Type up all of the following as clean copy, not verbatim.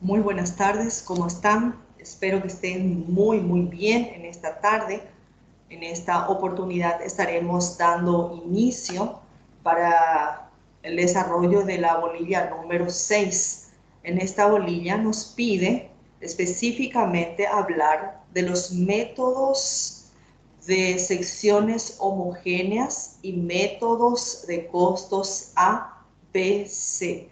Muy buenas tardes, ¿cómo están? Espero que estén muy bien en esta tarde. En esta oportunidad estaremos dando inicio para el desarrollo de la bolilla número 6. En esta bolilla nos pide específicamente hablar de los métodos de secciones homogéneas y métodos de costos A, B, C.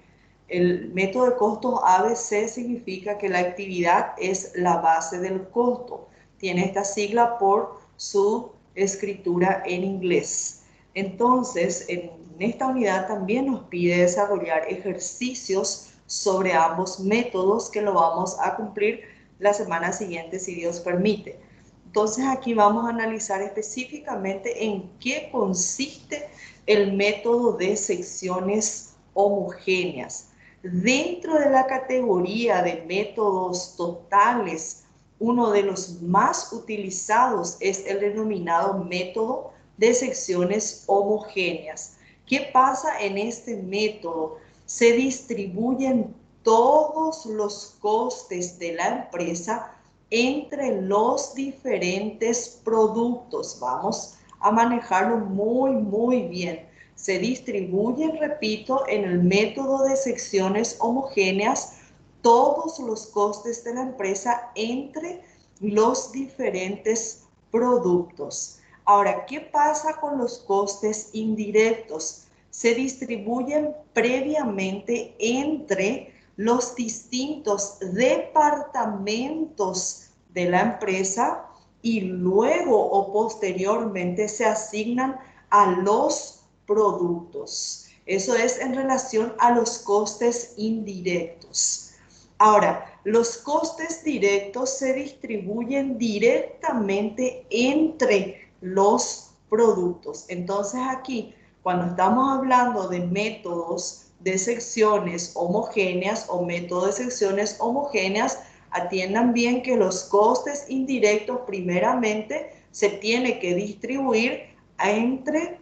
El método de costos ABC significa que la actividad es la base del costo. Tiene esta sigla por su escritura en inglés. Entonces, en esta unidad también nos pide desarrollar ejercicios sobre ambos métodos que lo vamos a cumplir la semana siguiente, si Dios permite. Entonces, aquí vamos a analizar específicamente en qué consiste el método de secciones homogéneas. Dentro de la categoría de métodos totales, uno de los más utilizados es el denominado método de secciones homogéneas. ¿Qué pasa en este método? Se distribuyen todos los costes de la empresa entre los diferentes productos. Vamos a manejarlo muy bien. Se distribuyen, repito, en el método de secciones homogéneas todos los costes de la empresa entre los diferentes productos. Ahora, ¿qué pasa con los costes indirectos? Se distribuyen previamente entre los distintos departamentos de la empresa y luego o posteriormente se asignan a los productos. Eso es en relación a los costes indirectos. Ahora, los costes directos se distribuyen directamente entre los productos. Entonces aquí, cuando estamos hablando de métodos de secciones homogéneas o método de secciones homogéneas, atiendan bien que los costes indirectos primeramente se tiene que distribuir entre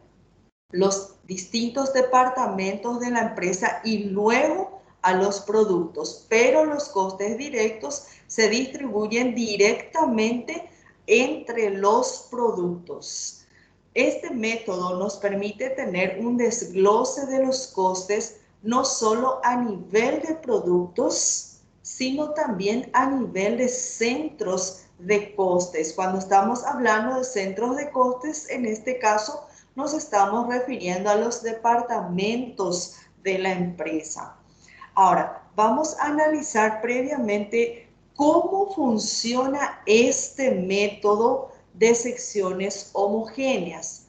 los distintos departamentos de la empresa y luego a los productos, pero los costes directos se distribuyen directamente entre los productos. Este método nos permite tener un desglose de los costes no solo a nivel de productos, sino también a nivel de centros de costes. Cuando estamos hablando de centros de costes, en este caso nos estamos refiriendo a los departamentos de la empresa. Ahora, vamos a analizar previamente cómo funciona este método de secciones homogéneas.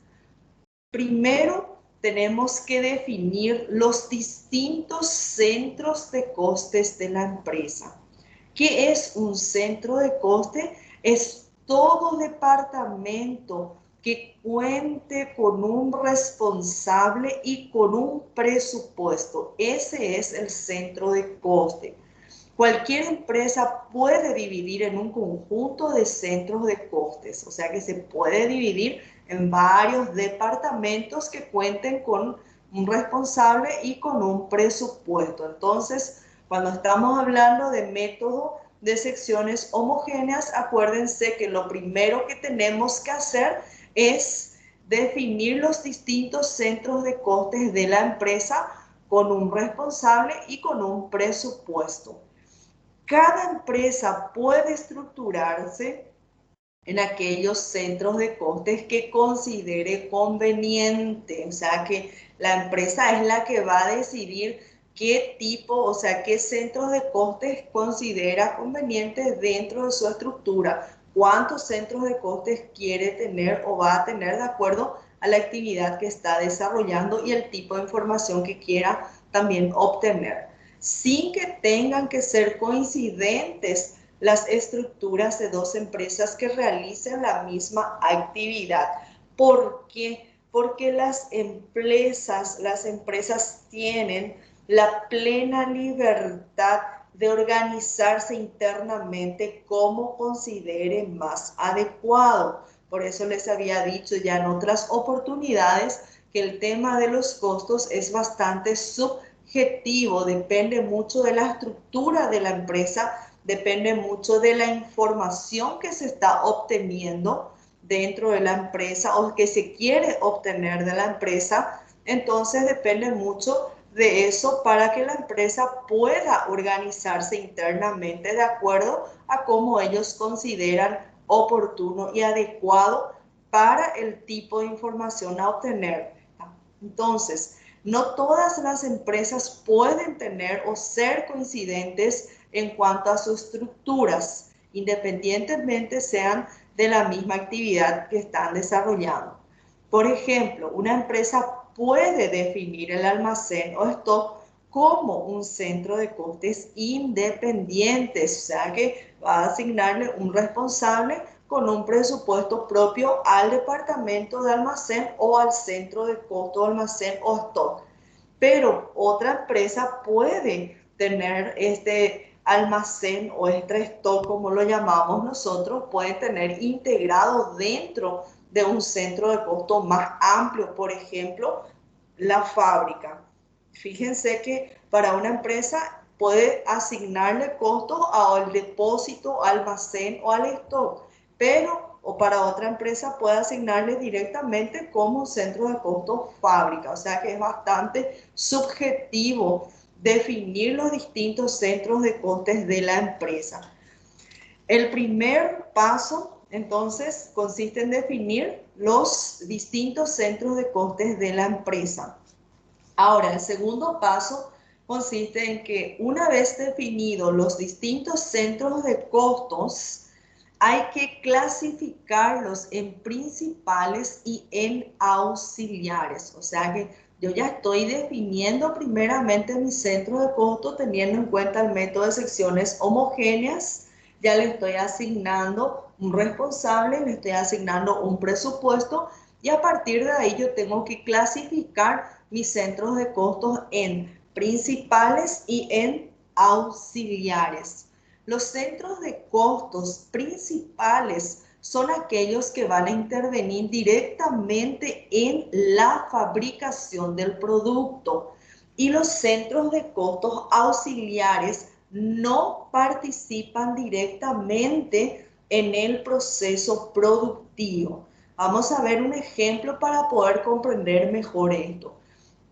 Primero, tenemos que definir los distintos centros de costes de la empresa. ¿Qué es un centro de coste? Es todo departamento que cuente con un responsable y con un presupuesto. Ese es el centro de coste. Cualquier empresa puede dividir en un conjunto de centros de costes, o sea que se puede dividir en varios departamentos que cuenten con un responsable y con un presupuesto. Entonces, cuando estamos hablando de método de secciones homogéneas, acuérdense que lo primero que tenemos que hacer es definir los distintos centros de costes de la empresa con un responsable y con un presupuesto. Cada empresa puede estructurarse en aquellos centros de costes que considere conveniente, o sea que la empresa es la que va a decidir qué tipo, o sea, qué centros de costes considera convenientes dentro de su estructura, cuántos centros de costes quiere tener o va a tener de acuerdo a la actividad que está desarrollando y el tipo de información que quiera también obtener, sin que tengan que ser coincidentes las estructuras de dos empresas que realicen la misma actividad. ¿Por qué? Porque las empresas tienen la plena libertad de organizarse internamente como considere más adecuado. Por eso les había dicho ya en otras oportunidades que el tema de los costos es bastante subjetivo subjetivo, depende mucho de la estructura de la empresa, depende mucho de la información que se está obteniendo dentro de la empresa o que se quiere obtener de la empresa. Entonces depende mucho de eso para que la empresa pueda organizarse internamente de acuerdo a cómo ellos consideran oportuno y adecuado para el tipo de información a obtener. Entonces, no todas las empresas pueden tener o ser coincidentes en cuanto a sus estructuras, independientemente sean de la misma actividad que están desarrollando. Por ejemplo, una empresa puede definir el almacén o stock como un centro de costes independientes, o sea que va a asignarle un responsable con un presupuesto propio al departamento de almacén o al centro de costo almacén o stock. Pero otra empresa puede tener este almacén o este stock, como lo llamamos nosotros, puede tener integrado dentro de un centro de costo más amplio, por ejemplo, la fábrica. Fíjense que para una empresa puede asignarle costos al depósito, almacén o al stock, pero o para otra empresa puede asignarle directamente como centro de costo fábrica. O sea que es bastante subjetivo definir los distintos centros de costes de la empresa. El primer paso, entonces, consiste en definir los distintos centros de costes de la empresa. Ahora, el segundo paso consiste en que una vez definidos los distintos centros de costos, hay que clasificarlos en principales y en auxiliares. O sea que yo ya estoy definiendo primeramente mi centro de costo teniendo en cuenta el método de secciones homogéneas. Ya le estoy asignando un responsable, le estoy asignando un presupuesto y a partir de ahí yo tengo que clasificar mis centros de costos en principales y en auxiliares. Los centros de costos principales son aquellos que van a intervenir directamente en la fabricación del producto y los centros de costos auxiliares no participan directamente en el proceso productivo. Vamos a ver un ejemplo para poder comprender mejor esto.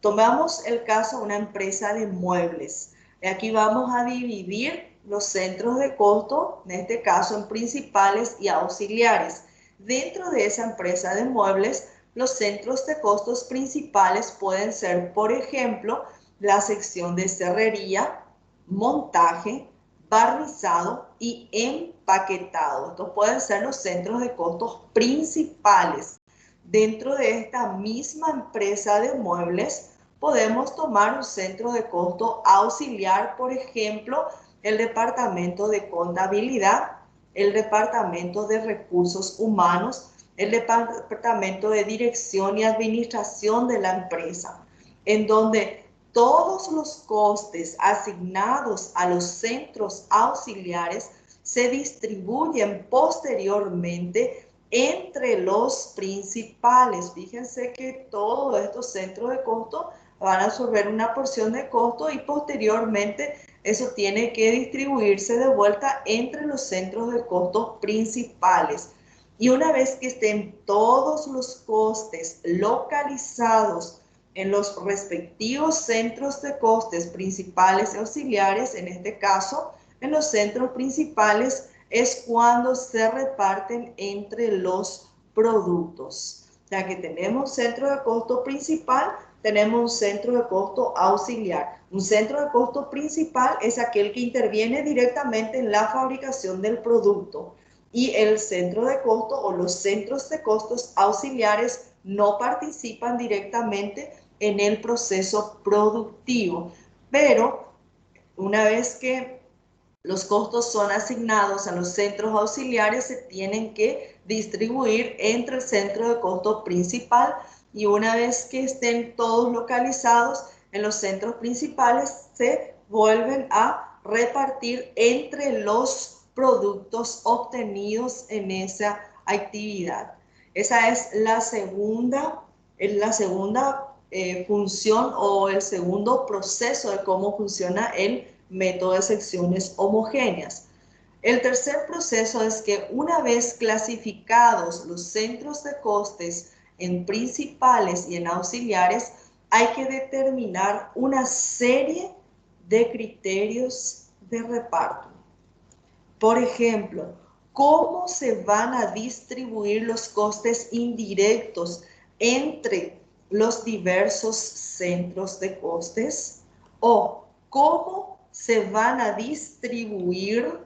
Tomamos el caso de una empresa de muebles. Aquí vamos a dividir los centros de costo, en este caso en principales y auxiliares. Dentro de esa empresa de muebles, los centros de costos principales pueden ser, por ejemplo, la sección de serrería, montaje, barnizado y empaquetado. Estos pueden ser los centros de costos principales. Dentro de esta misma empresa de muebles, podemos tomar un centro de costo auxiliar, por ejemplo, el departamento de contabilidad, el departamento de recursos humanos, el departamento de dirección y administración de la empresa, en donde todos los costes asignados a los centros auxiliares se distribuyen posteriormente entre los principales. Fíjense que todos estos centros de costo van a absorber una porción de costo y posteriormente eso tiene que distribuirse de vuelta entre los centros de costo principales. Y una vez que estén todos los costes localizados en los respectivos centros de costes principales y auxiliares, en este caso, en los centros principales es cuando se reparten entre los productos. O sea que tenemos centro de costo principal, tenemos un centro de costo auxiliar. Un centro de costo principal es aquel que interviene directamente en la fabricación del producto y el centro de costo o los centros de costos auxiliares no participan directamente en el proceso productivo. Pero una vez que los costos son asignados a los centros auxiliares, se tienen que distribuir entre el centro de costo principal y una vez que estén todos localizados en los centros principales, se vuelven a repartir entre los productos obtenidos en esa actividad. Esa es la segunda función o el segundo proceso de cómo funciona el método de secciones homogéneas. El tercer proceso es que una vez clasificados los centros de costes en principales y en auxiliares, hay que determinar una serie de criterios de reparto. Por ejemplo, ¿cómo se van a distribuir los costes indirectos entre los diversos centros de costes? ¿O cómo se van a distribuir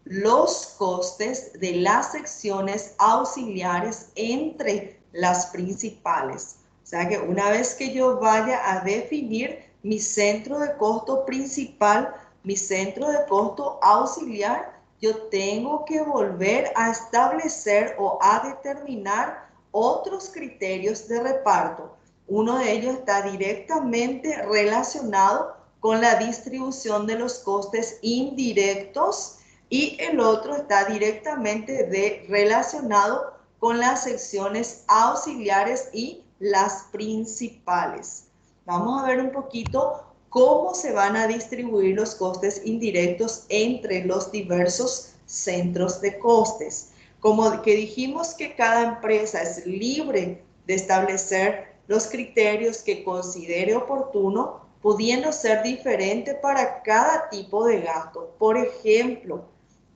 los costes de las secciones auxiliares entre las principales? O sea que una vez que yo vaya a definir mi centro de costo principal, mi centro de costo auxiliar, yo tengo que volver a establecer o a determinar otros criterios de reparto. Uno de ellos está directamente relacionado con la distribución de los costes indirectos y el otro está directamente relacionado con las secciones auxiliares y las principales. Vamos a ver un poquito cómo se van a distribuir los costes indirectos entre los diversos centros de costes. Como que dijimos que cada empresa es libre de establecer los criterios que considere oportuno, pudiendo ser diferente para cada tipo de gasto. Por ejemplo,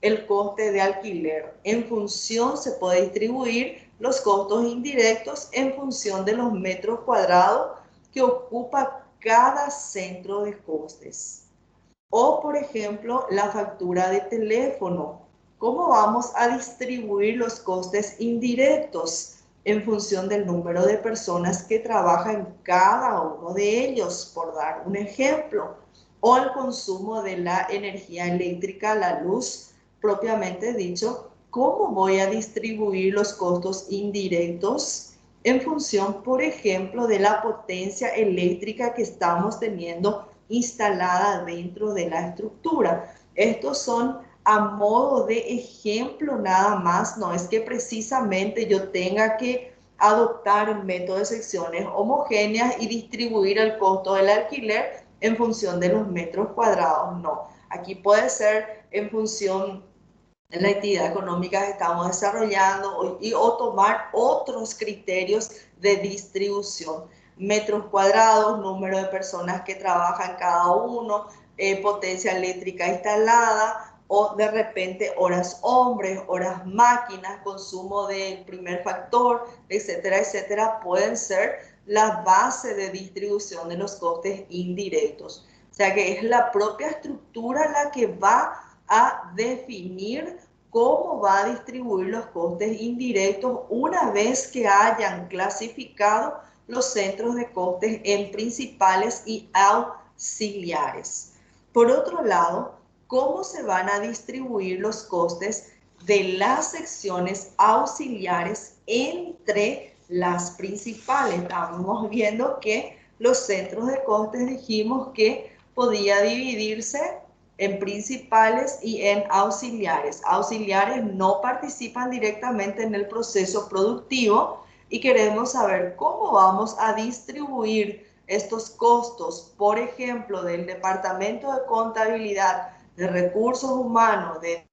el coste de alquiler. En función se puede distribuir los costos indirectos en función de los metros cuadrados que ocupa cada centro de costes. O, por ejemplo, la factura de teléfono. ¿Cómo vamos a distribuir los costes indirectos en función del número de personas que trabajan en cada uno de ellos, por dar un ejemplo? O el consumo de la energía eléctrica, la luz, propiamente dicho. ¿Cómo voy a distribuir los costos indirectos en función, por ejemplo, de la potencia eléctrica que estamos teniendo instalada dentro de la estructura? Estos son a modo de ejemplo nada más, no es que precisamente yo tenga que adoptar el método de secciones homogéneas y distribuir el costo del alquiler en función de los metros cuadrados, no. Aquí puede ser en función de la actividad económica que estamos desarrollando o tomar otros criterios de distribución. Metros cuadrados, número de personas que trabajan cada uno, potencia eléctrica instalada o de repente horas hombres, horas máquinas, consumo del primer factor, etcétera, etcétera, pueden ser la base de distribución de los costes indirectos. O sea que es la propia estructura la que va a definir cómo va a distribuir los costes indirectos una vez que hayan clasificado los centros de costes en principales y auxiliares. Por otro lado, cómo se van a distribuir los costes de las secciones auxiliares entre las principales. Estamos viendo que los centros de costes dijimos que podía dividirse en principales y en auxiliares. Auxiliares no participan directamente en el proceso productivo y queremos saber cómo vamos a distribuir estos costos, por ejemplo, del departamento de contabilidad, de recursos humanos, de